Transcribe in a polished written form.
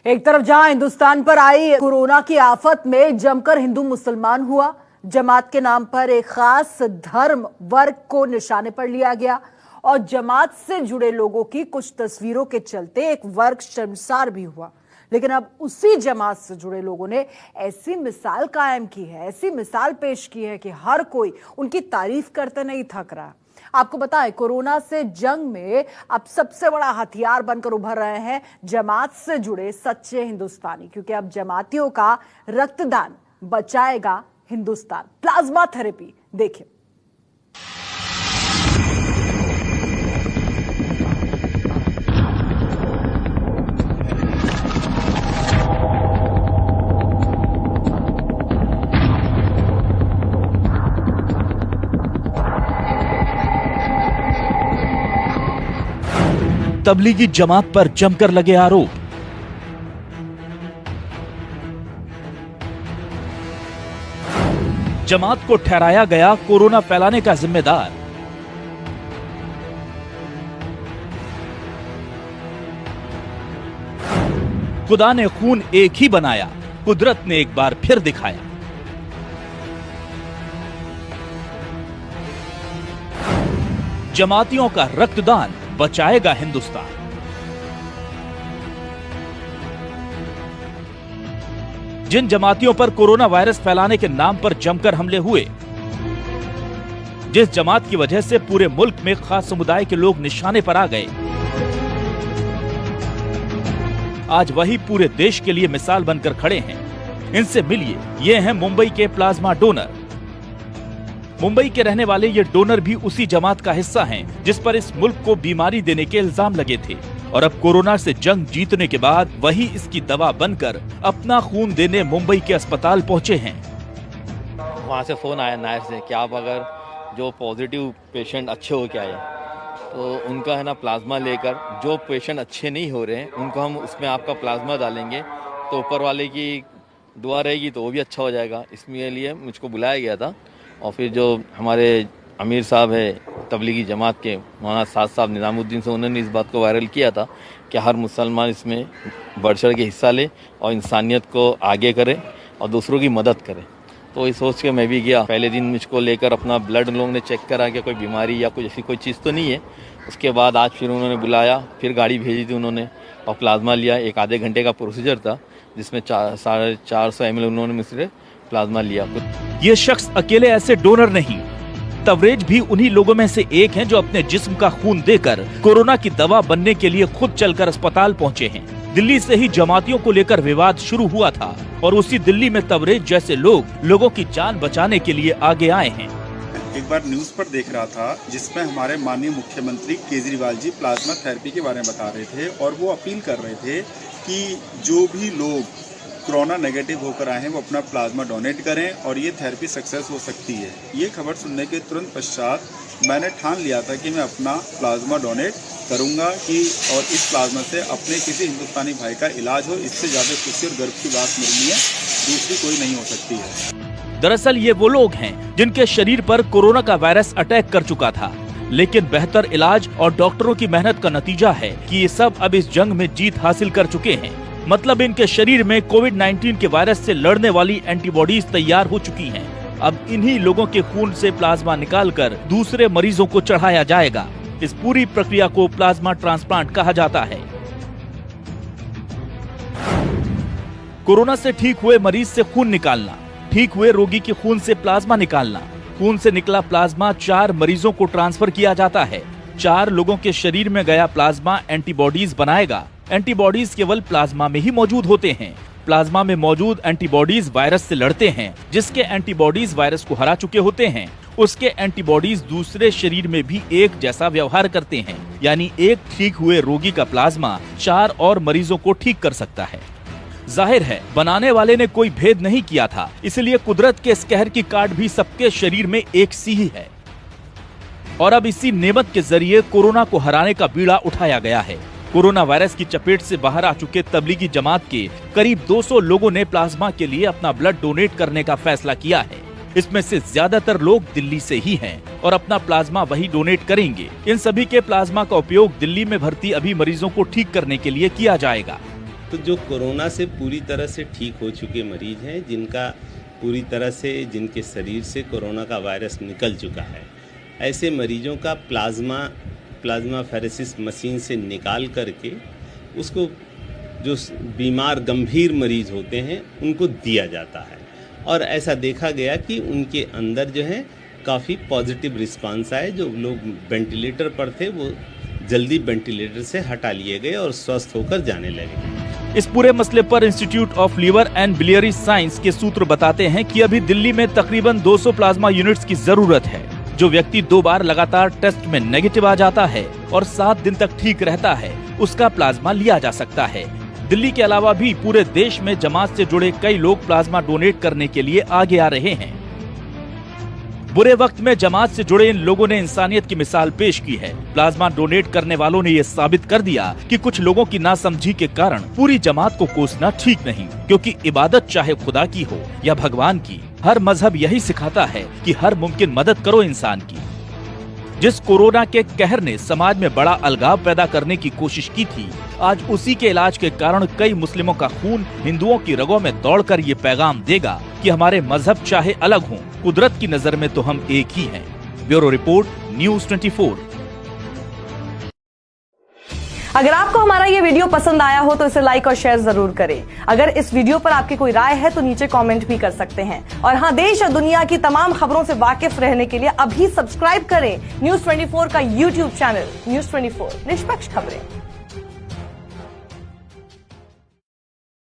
एक तरफ जहां हिंदुस्तान पर आई कोरोना की आफत में जमकर हिंदू मुसलमान हुआ, जमात के नाम पर एक खास धर्म वर्ग को निशाने पर लिया गया और जमात से जुड़े लोगों की कुछ तस्वीरों के चलते एक वर्ग शर्मसार भी हुआ। लेकिन अब उसी जमात से जुड़े लोगों ने ऐसी मिसाल कायम की है, ऐसी मिसाल पेश की है कि हर कोई उनकी तारीफ करते नहीं थक रहा। आपको बताएं, कोरोना से जंग में अब सबसे बड़ा हथियार बनकर उभर रहे हैं जमात से जुड़े सच्चे हिंदुस्तानी, क्योंकि अब जमातियों का रक्तदान बचाएगा हिंदुस्तान। प्लाज्मा थेरेपी देखिए। तबलीगी जमात पर जमकर लगे आरोप। जमात को ठहराया गया कोरोना फैलाने का जिम्मेदार। खुदा ने खून एक ही बनाया, कुदरत ने एक बार फिर दिखाया। जमातियों का रक्तदान बचाएगा हिंदुस्तान। जिन जमातियों पर कोरोना वायरस फैलाने के नाम पर जमकर हमले हुए, जिस जमात की वजह से पूरे मुल्क में खास समुदाय के लोग निशाने पर आ गए, आज वही पूरे देश के लिए मिसाल बनकर खड़े हैं। इनसे मिलिए, ये हैं मुंबई के प्लाज्मा डोनर। मुंबई के रहने वाले ये डोनर भी उसी जमात का हिस्सा हैं जिस पर इस मुल्क को बीमारी देने के इल्जाम लगे थे, और अब कोरोना से जंग जीतने के बाद वही इसकी दवा बनकर अपना खून देने मुंबई के अस्पताल पहुंचे हैं। वहाँ से फोन आया नायर से कि आप अगर जो पॉजिटिव पेशेंट अच्छे हो के आए तो उनका है ना प्लाज्मा लेकर, जो पेशेंट अच्छे नहीं हो रहे हैं उनको हम उसमें आपका प्लाज्मा डालेंगे तो ऊपर वाले की दुआ रहेगी तो वो भी अच्छा हो जाएगा। इसके लिए मुझको बुलाया गया था। और फिर जो हमारे अमीर साहब है तबलीगी जमात के, मौलाना साद साहब निज़ामुद्दीन से, उन्होंने इस बात को वायरल किया था कि हर मुसलमान इसमें बढ़ चढ़ के हिस्सा ले और इंसानियत को आगे करे और दूसरों की मदद करे। तो इस सोच के मैं भी गया। पहले दिन मुझको लेकर अपना ब्लड लोगों ने चेक करा कि कोई बीमारी या कुछ ऐसी कोई चीज़ तो नहीं है। उसके बाद आज फिर उन्होंने बुलाया, फिर गाड़ी भेजी थी उन्होंने और प्लाज्मा लिया। एक आधे घंटे का प्रोसीजर था जिसमें 450 ml उन्होंने मुझसे प्लाज्मा लिया। ये शख्स अकेले ऐसे डोनर नहीं, तवरेज भी उन्हीं लोगों में से एक हैं जो अपने जिस्म का खून देकर कोरोना की दवा बनने के लिए खुद चलकर अस्पताल पहुंचे हैं। दिल्ली से ही जमातियों को लेकर विवाद शुरू हुआ था और उसी दिल्ली में तवरेज जैसे लोग लोगों की जान बचाने के लिए आगे आए हैं। एक बार न्यूज पर देख रहा था जिसमें हमारे माननीय मुख्यमंत्री केजरीवाल जी प्लाज्मा थेरेपी के बारे में बता रहे थे और वो अपील कर रहे थे कि जो भी लोग कोरोना नेगेटिव होकर आए हैं वो अपना प्लाज्मा डोनेट करें और ये थेरेपी सक्सेस हो सकती है। ये खबर सुनने के तुरंत पश्चात मैंने ठान लिया था कि मैं अपना प्लाज्मा डोनेट करूंगा कि और इस प्लाज्मा से अपने किसी हिंदुस्तानी भाई का इलाज हो। इससे ज़्यादा खुशी और गर्व की बात मेरे लिए दूसरी कोई नहीं हो सकती है। दरअसल ये वो लोग हैं जिनके शरीर पर कोरोना का वायरस अटैक कर चुका था, लेकिन बेहतर इलाज और डॉक्टरों की मेहनत का नतीजा है कि ये सब अब इस जंग में जीत हासिल कर चुके हैं। मतलब इनके शरीर में कोविड-19 के वायरस से लड़ने वाली एंटीबॉडीज तैयार हो चुकी हैं। अब इन्हीं लोगों के खून से प्लाज्मा निकालकर दूसरे मरीजों को चढ़ाया जाएगा। इस पूरी प्रक्रिया को प्लाज्मा ट्रांसप्लांट कहा जाता है। कोरोना से ठीक हुए मरीज से खून निकालना, ठीक हुए रोगी के खून से प्लाज्मा निकालना। खून से निकला प्लाज्मा 4 मरीजों को ट्रांसफर किया जाता है। 4 लोगों के शरीर में गया प्लाज्मा एंटीबॉडीज बनाएगा। एंटीबॉडीज केवल प्लाज्मा में ही मौजूद होते हैं। प्लाज्मा में मौजूद एंटीबॉडीज वायरस से लड़ते हैं। जिसके एंटीबॉडीज वायरस को हरा चुके होते हैं, उसके एंटीबॉडीज दूसरे शरीर में भी एक जैसा व्यवहार करते हैं। यानी एक ठीक हुए रोगी का प्लाज्मा 4 और मरीजों को ठीक कर सकता है। जाहिर है बनाने वाले ने कोई भेद नहीं किया था, इसलिए कुदरत के इस कहर की काट भी सबके शरीर में एक सी ही है। और अब इसी नेमत के जरिए कोरोना को हराने का बीड़ा उठाया गया है। कोरोना वायरस की चपेट से बाहर आ चुके तबलीगी जमात के करीब 200 लोगों ने प्लाज्मा के लिए अपना ब्लड डोनेट करने का फैसला किया है। इसमें से ज्यादातर लोग दिल्ली से ही हैं और अपना प्लाज्मा वही डोनेट करेंगे। इन सभी के प्लाज्मा का उपयोग दिल्ली में भर्ती अभी मरीजों को ठीक करने के लिए किया जाएगा। तो जो कोरोना से पूरी तरह से ठीक हो चुके मरीज हैं, जिनका पूरी तरह से जिनके शरीर से कोरोना का वायरस निकल चुका है, ऐसे मरीजों का प्लाज्मा फेरेसिस मशीन से निकाल करके उसको जो बीमार गंभीर मरीज होते हैं उनको दिया जाता है। और ऐसा देखा गया कि उनके अंदर जो है काफ़ी पॉजिटिव रिस्पांस आए। जो लोग वेंटिलेटर पर थे वो जल्दी वेंटिलेटर से हटा लिए गए और स्वस्थ होकर जाने लगे। इस पूरे मसले पर institute of liver and biliary science के सूत्र बताते हैं कि अभी दिल्ली में तकरीबन 200 प्लाज्मा यूनिट्स की जरूरत है। जो व्यक्ति 2 बार लगातार टेस्ट में नेगेटिव आ जाता है और 7 दिन तक ठीक रहता है, उसका प्लाज्मा लिया जा सकता है। दिल्ली के अलावा भी पूरे देश में जमात से जुड़े कई लोग प्लाज्मा डोनेट करने के लिए आगे आ रहे हैं। बुरे वक्त में जमात से जुड़े इन लोगों ने इंसानियत की मिसाल पेश की है। प्लाज्मा डोनेट करने वालों ने ये साबित कर दिया कि कुछ लोगों की नासमझी के कारण पूरी जमात को कोसना ठीक नहीं, क्योंकि इबादत चाहे खुदा की हो या भगवान की, हर मजहब यही सिखाता है कि हर मुमकिन मदद करो इंसान की। जिस कोरोना के कहर ने समाज में बड़ा अलगाव पैदा करने की कोशिश की थी, आज उसी के इलाज के कारण कई मुस्लिमों का खून हिंदुओं की रगों में दौड़कर ये पैगाम देगा कि हमारे मजहब चाहे अलग हों, कुदरत की नजर में तो हम एक ही हैं। Bureau report, news 24। अगर आपको हमारा ये वीडियो पसंद आया हो तो इसे लाइक और शेयर जरूर करें। अगर इस वीडियो पर आपकी कोई राय है तो नीचे कमेंट भी कर सकते हैं। और हाँ, देश और दुनिया की तमाम खबरों से वाकिफ रहने के लिए अभी सब्सक्राइब करें न्यूज़ 24 का यूट्यूब चैनल। न्यूज़ 24, निष्पक्ष खबरें।